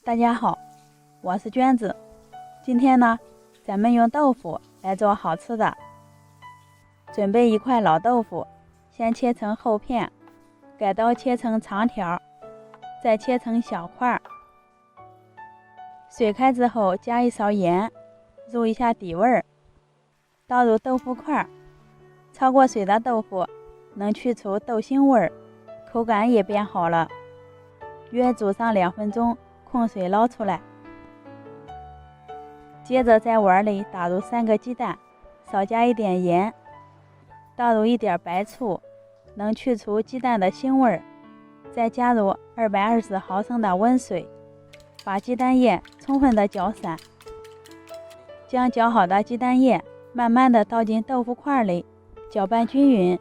大家好，我是娟子。今天呢，咱们用豆腐来做好吃的。准备一块老豆腐，先切成厚片，改刀切成长条，再切成小块。水开之后加一勺盐，入一下底味儿，倒入豆腐块。焯过水的豆腐能去除豆腥味儿，口感也变好了。约煮上2分钟，控水捞出来。接着在碗里打入3个鸡蛋，少加一点盐，倒入一点白醋，能去除鸡蛋的腥味儿。再加入220毫升的温水，把鸡蛋液充分的搅散。将搅好的鸡蛋液慢慢的倒进豆腐块里，搅拌均匀。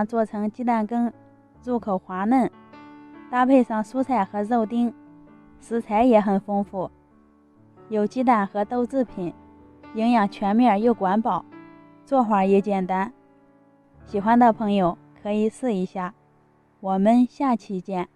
做成鸡蛋羹，入口滑嫩，搭配上蔬菜和肉丁，食材也很丰富，有鸡蛋和豆制品，营养全面又管饱，做法也简单。喜欢的朋友可以试一下。我们下期见。